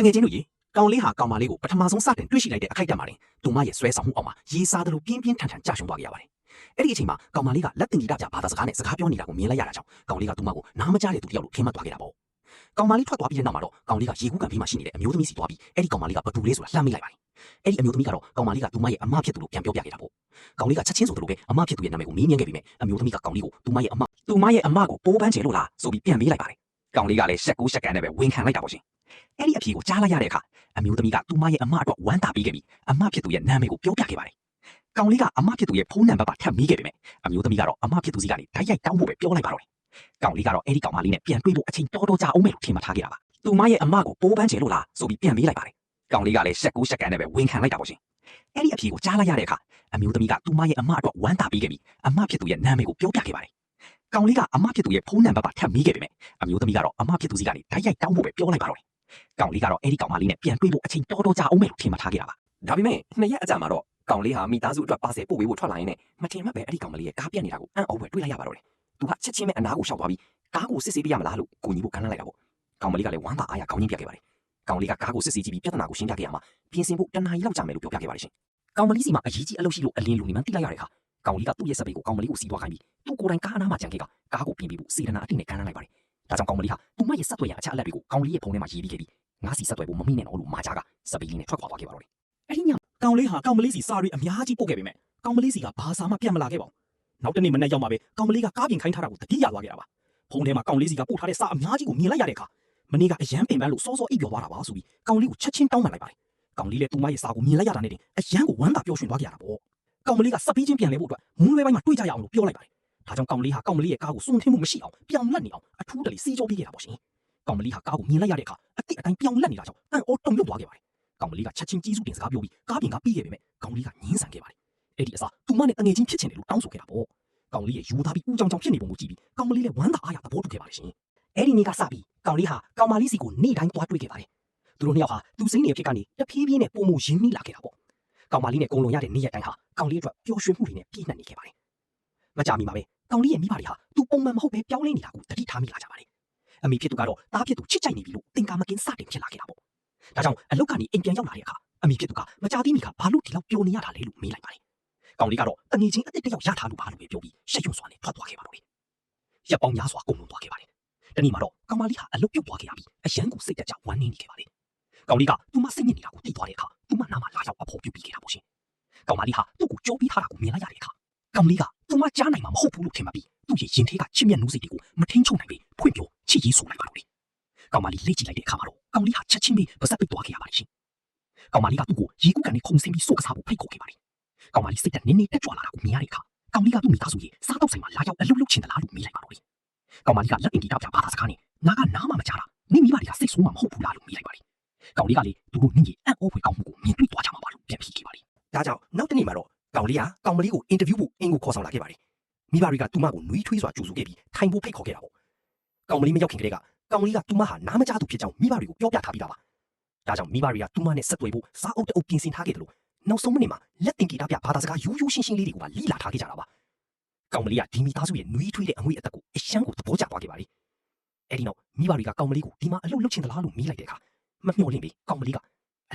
ငယ်ချင်းတို့ရေကောင်လေးဟာကောင်မလေးကိုပထမဆုံးစတင်တွေ့ရှိလိုက်တဲ့အခိုက်အတန့်မှာတင်သူမရဲ့ဆွဲဆောင်မှုအောက်မှာရေးစားသလိုပြင်းပြင်းထန်ထန်ကြာရှုံးသွားခဲ့ရပါတယ်။အဲ့ဒီအချိန်မှာကောင်မလေးကလက်တင်ဂီတပြဘာသာစကားနဲ့စကားပြောနေတာကိုမြင်လိုက်ရတာကြောင့်ကောင်လေးကသူမကိုနားမကြားတဲ့သူတယောက်လိုထင်မှတ်သွားခဲ့တာပေါ့။ကောင်မလေးထွက်သွားပြီးတဲ့နောက်မှာတော့ကောင်လေးကရေကူးကန်ဘေးမှာရှိနေတဲ့အမျိုးသမီးစီသွားပြီးအဲ့ဒီကောင်မလေးကဘသူလေးဆိုတာလှမ်းမိလိုက်ပါတယ်။အဲ့ဒီအမျိုးသမီးကတော့ကောင်မလေးကသူမရဲ့အမဖြစ်သူလို့ပြန်ပြောပြခဲ့တာပေါ့။ကောင်လေးကချက်ချင်းဆိုသလိုပဲအမဖြစ်သူရဲ့နာမည်ကိုမေးမြန်းခဲ့ပြီးမြဲအမျိုးသမီးကကောင်လေးကိုသူမရဲ့အမကိုပိုးပန်းကျဲလို့လားဆိုပြီးပြန်မေးလိုက်ပါတယ်။ကောင်လေးကလည်းရှက်ကူးရှက်ကန်နဲ့ပဲဝင်ခံလိုက်တာပေါ့ရှင်။အဲ့ဒီအဖြေကိုကြားလိုက်ရတဲ့အခါအမျိုးသမီးကသူမရဲ့အမအတွက်ဝမ်းသာပေးခဲ့ပြီးအမဖြစ်သူရဲ့နာမည်ကိုပြောပြခဲ့ပါတယ်။ကောင်လေးကအမဖြစ်သူရဲ့ဖုန်းနံပါတ်ပါထပ်မေးခဲ့ပေမဲ့အမျိုးသမီးကတော့အမဖြစ်သူစီကနေဓာတ်ရိုက်တောင်းဖို့ပဲပြောလိုက်ပါတော့တယ်။ကောင်လေးကတော့အဲ့ဒီကောင်မလေးနဲ့ပြန်တွေ့ဖို့အချိန်တော်တော်ကြာအောင်မယ်လို့ထင်မှတ်ထားခဲ့တာပါ။သူမရဲ့အမကိုပိုးပန်းကျဲလို့လားဆိုပြီးပြန်မေးလိုက်ပါတယ်။ကောင်လေးကလည်းရှက်ကူးရှက်ကန်နဲ့ပဲဝင်ခံလိုက်တာပေါ့ရှင်။အဲ့ဒီအဖြေကိုကြားလိုက်ရတဲ့အခါအမျိုးသမီးကသူမရဲ့အမအတွက်ဝမ်းသာပေးခဲ့ပြီးအမဖြစ်သူရဲ့နာမည်ကိုပြောပြခဲ့ပါတယ်။ကောင်လေးကအမဖြစ်သူရဲ့ဖုန်းနံပါတ်ပါထပ်မေးခဲ့ပေမဲ့အမျိုးသမီးကတော့အမဖြစ်သူစီကနေဓာတ်ရိုက်တောင်းဖို့ပဲပြောလိုက်ပါတော့တယ်။ကောင်လေးကတော့အဲ့ဒီကောင်မလေးနဲ့ပြန်တွေ့ဖို့အချိန်တော်တော်ကြာအောင်မယ်လို့ထင်မှတ်ထားခဲ့တာပါ။ဒါပေမဲ့နှစ်ရက်အကြာမှာတော့ကောင်လေးဟာမိသားစုအတွက်ပါဆယ်ပို့ပေးဖို့ထွက်လာရင်လည်းမထင်မှတ်ပဲအဲ့ဒီကောင်မလေးရဲ့ကားပြက်နေတာကိုအံ့ဩဖွယ်တွေ့လိုက်ရပါတော့တယ်။သူကချက်ချင်းပဲအနားကိုရှောက်သွားပြီးကားကိုစစ်ဆေးပေးရမလားလို့ကိုကြီးကိုကမ်းလှမ်းလိုက်တာပေါ့။ကောင်မလေးကလည်းဝမ်းသာအားရခေါင်းရင်းပြခဲ့ပါတယ်။ကောင်လေးကကားကိုစစ်ဆေးကြည့်ပြီးပြဿနာကိုရှင်းပြခဲ့ရမှာပြင်ဆင်ဖို့တနားရီလောက်ကြာမယ်လို့ပြောပြခဲ့ပါတယ်ရှင်။ကောင်မလေးစီမှာအရေးကြီးအလုပ်ရှိလို့အလင်းလူနေမှတိလိုက်ရတဲ့အခါကောင်လေးကသူ့ရဲ့စပိတ်ကိုကောင်မလေးကိုစီးသွားခိုင်းပြီးသူ့ကိုယ်တိုင်ကားအနားမှာကြံခဲ့ကကားကိုပြင်ပေးဖို့စေတနာအတိနဲ့ကမ်းလှမ်းလိုက်ပါတယ်။ဒါကြောင့်ကောင်မလေးဟာသူမရဲ့ဆက်သွယ်ရအချက်အလက်တွေကိုကောင်လေးရဲ့ဖုန်းထဲမှာရေးပြီးခဲ့ပြီးငါစီဆက်သွယ်ဖို့မမိနဲ့တော့လို့မာကြားကစပိတ်လေးနဲ့ထွက်ခွာသွားခဲ့ပါတော့တယ်။အဲ့ဒီညကောင်လေးဟာကောင်မလေးစီစာရီအများကြီးပို့ခဲ့ပေမဲ့ကောင်မလေးစီကဘာစာမှပြန်မလာခဲ့ပါဘူး။နောက်တနေ့မနေ့ရောက်မှပဲကောင်မလေးကကားပြင်ခိုင်းထားတာကိုတတိယသွားခဲ့တာပါ။ဖုန်းထဲမှာကောင်လေးစီကပို့ထားတဲ့စာအများကြီးကိုမြင်လိုက်ရတဲ့အခါမနေ့ကအရန်ပင်ပန်းလို့စောစောအိပ်ပျော်သွားတာပါဆိုပြီးကောင်လေးကိုချက်ချင်းတောင်းပန်လိုက်ပါတယ်။ကောင်လေးလည်းသူမရဲ့စာကိုမြင်လိုက်ရတာနဲ့တင်အရန်ကိုဝမ်းသာပျော်ရွှင်သွားခဲ့ရတာပေါ့။ကောင်မလေးကစပီးချင်းပြန်လဲဖို့အတွက်မူးလွဲပိုင်းမှာတွေ့ကြရအောင်လို့ပြောလိုက်ပါတယ်။ဒါကြောင့်ကောင်လေးဟာကောင်မလေးရဲ့ကားကိုစွန့်ထင်းမှုမရှိအောင်ပြောင်းလက်နေအောင်အထူးတလေစီးကြောပေးခဲ့တာပေါ့ရှင်။ကောင်မလေးဟာကားကိုမြင်လိုက်ရတဲ့အခါအတိအတိုင်းပြောင်းလက်နေတာကြောင့်အံ့ဩတုန်လှုပ်သွားခဲ့ပါတယ်။ကောင်မလေးကချက်ချင်းကြီးစုတင်စကားပြောပြီးကားပြင်ကပြီးခဲ့ပေမဲ့ကောင်လေးကငင်းဆန်ခဲ့ပါတယ်။အဲ့ဒီအစားသူမနဲ့တငယ်ချင်းဖြစ်ချင်တယ်လို့တောင်းဆိုခဲ့တာပေါ့။ကောင်လေးရဲ့ယူသားပြီးဦးကြောင်ကြောင်ဖြစ်နေပုံကိုကြည့်ပြီးကောင်မလေးလည်းဝမ်းသာအားရသဘောတူခဲ့ပါတယ်ရှင်။အဲ့ဒီနေ့ကစပြီးကောင်လေးဟာကောင်မလေးစီကိုနေ့တိုင်းသွားတွေ့ခဲ့ပါတယ်။သူတို့နှစ်ယောက်ဟာသူစိမ့်နေဖြစ်ကနေတဖြည်းဖြည်းနဲ့ပုံမှုရင်းနှီးလာခဲ့တာပေါ့။ကောင်မလေးနဲ့ကုံလွန်ရတဲ့နေ့ရက်တိုင်းဟာကောင်လေးအတွက်ပျော်ရွှင်မှုတွေနဲ့ပြည့်နှက်နေခဲ့ပါတယ်။မကြာမီမှာပဲကောင်လေးရဲ့မိဘတွေဟာသူပုံမှန်မဟုတ်ပဲပြောင်းလဲနေတာကိုသတိထားမိလာကြပါတယ်။အမေဖြစ်သူကတော့တားဖြစ်သူချစ်ကြိုက်နေပြီလို့သင်္ကာမကင်းစတင်ဖြစ်လာခဲ့တာပေါ့။ဒါကြောင့်အလုတ်ကနေအိမ်ပြန်ရောက်လာတဲ့အခါအမေဖြစ်သူကမကြာသေးမီကဘာလို့ဒီလောက်ပျော်နေရတာလဲလို့မေးလိုက်ပါတယ်။ကောင်လေးကတော့တငယ်ချင်းအစ်စ်တယောက်ရထားလို့ဘာလို့ပဲပြောပြီးရှက်ရွံ့စွာနဲ့ထွက်သွားခဲ့ပါတော့တယ်။ရပ်ပေါင်းများစွာကုန်လွန်သွားခဲ့ပါတယ်။တနေ့မှာတော့ကောင်မလေးဟာအလုတ်ပြုတ်သွားခဲ့ရပြီးအရန်ကိုစိတ်ကြဝမ်းနေနေခဲ့ပါတယ်။ကောင်လေးကသူမစိတ်ညစ်နေတာကိုသိသွားတဲ့အခါသူမနားမှာလာရောက်အဖို့ပြုတ်ပြီးခဲ့တာပေါ့ရှင်။ကောင်မလေးဟာသူ့ကိုကြောပြီးထားတာကိုမြင်လိုက်ရတဲ့အခါကောင်လေးကသူမကြားနိုင်မှာမဟုတ်ဘူးလို့ထင်မှတ်ပြီးသူ့ရဲ့ရင်ထဲကချစ်မြတ်နူးစိတ်တွေကိုမထိန်ချုံနိုင်ပဲဖွင့်ပြောချစ်ရေးဆိုလိုက်ပါတော့တယ်။ကောင်မလေးလက်ကြည့်လိုက်တဲ့အခါမှာတော့ကောင်လေးဟာချက်ချင်းပဲပါစပ်ပိတ်သွားခဲ့ရပါတယ်ရှင်။ကောင်မလေးကသူ့ကိုရေကူးကန်နဲ့ခုန်ဆင်းပြီးစိုးကစားဖို့ဖိတ်ခေါ်ခဲ့ပါတယ်။ကောင်မလေးစိတ်တက်နင်းနေတက်ကြွလာတာကိုမြင်ရတဲ့အခါကောင်လေးကသူ့မိသားစုရဲ့စားတော့ဆိုင်မှာလာရောက်အလုပ်လုပ်ချင်တယ်လားလို့မေးလိုက်ပါတော့တယ်။ကောင်မလေးကလက်အင်ဂီတာပြဘာသာစကားနဲ့ငါကနားမှမကြားတာမိမိပါတွေကစိတ်ဆိုးမှမဟုတ်ဘူးလားလို့မေးလိုက်ပါတယ်။ကောင်လေးကလေသူတို့နင့်ရဲ့အံ့ဩဖွယ်ကောင်းမှုကိုမြင်တွေ့သွားကြမှာပါလို့ပြန်ဖြေခဲ့ပါတယ်။ဒါကြောင့်နောက်တနေ့မှာတော့ကောင်လေးကကောင်မလေးကိုအင်တာဗျူးဖို့အင်းကိုခေါ်ဆောင်လာခဲ့ပါတယ်။မိဘတွေကသူမကိုနှွေးထွေးစွာကြိုဆိုခဲ့ပြီးထိုင်ဖို့ဖိတ်ခေါ်ခဲ့တာပေါ့။ကောင်မလေးမရောက်ခင်ကတည်းကကောင်လေးကသူမဟာနားမကြားသူဖြစ်ကြောင်းမိဘတွေကိုပြောပြထားပြီးသားပါ။ဒါကြောင့်မိဘတွေကသူမနဲ့ဆက်သွယ်ဖို့စားအုပ်တအုပ်ပြင်ဆင်ထားခဲ့တယ်လို့နောက်ဆုံးမိနစ်မှာလက်တင်ဂီတပြဘာသာစကားရိုးရိုးရှင်းရှင်းလေးတွေကလိလာထားခဲ့ကြတာပါ။ကောင်မလေးကဒီမိသားစုရဲ့နှွေးထွေးတဲ့အငွေ့အသက်ကိုအရှမ်းကိုသဘောကျသွားခဲ့ပါလေ။အဲ့ဒီနောက်မိဘတွေကကောင်မလေးကိုဒီမှာအလုပ်လုပ်ချင်သလားလို့မေးလိုက်တဲ့အခါမမျှော်လင့်ပြီးကောင်မလေးက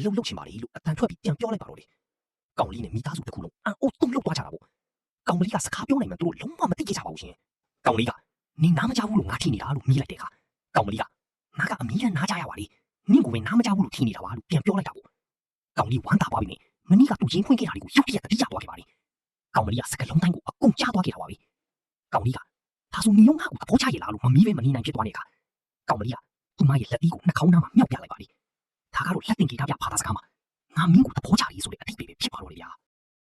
အလုပ်လုပ်ချင်ပါလေလို့အတန်ထွက်ပြီးပြန်ပြောလိုက်ပါတော့တယ်။ကောင်လေးနဲ့မိသားစုတစ်ခုလုံးအံ့ဩတုန်လှုပ်သွားကြတာပေါ့။ကောင်မလေးကစကားပြောနိုင်မှသူတို့လုံးဝမသိကြပါဘူးရှင်။ကောင်လေးကနင်နားမကြားဘူးလို့ငါထင်နေတာလို့မေးလိုက်တဲ့အခါကောင်မလေးကငါကအမီးနဲ့နားကြရပါလေ။နင့်ကိုပဲနားမကြားဘူးလို့ထင်နေတာပါလို့ပြန်ပြောလိုက်တာပေါ့။ကောင်လေးဝမ်းသာသွားပြီနဲ့မနီးကသူ့ရင်းခွင့်ခဲ့တာတွေကိုရုပ်တရက်တတိယသွားခဲ့ပါလေ။ကောင်မလေးကစကလုံးတိုင်းကိုအကုန်ကြားသွားခဲ့တာပါပဲ။ကောင်လေးကဒါဆိုနင်ရောငါ့ကိုသဘောချရလားလို့မမီးပဲမနီးနိုင်ဖြစ်သွားတဲ့အခါကောင်မလေးကသူမရဲ့လက်သီးကိုနှာခေါင်းသားမှာမြှောက်ပြလိုက်ပါလေ။ဒါကတော့လက်တင်ဂီတပြဘာသာစကားမှာငါမင်းကိုသဘောချ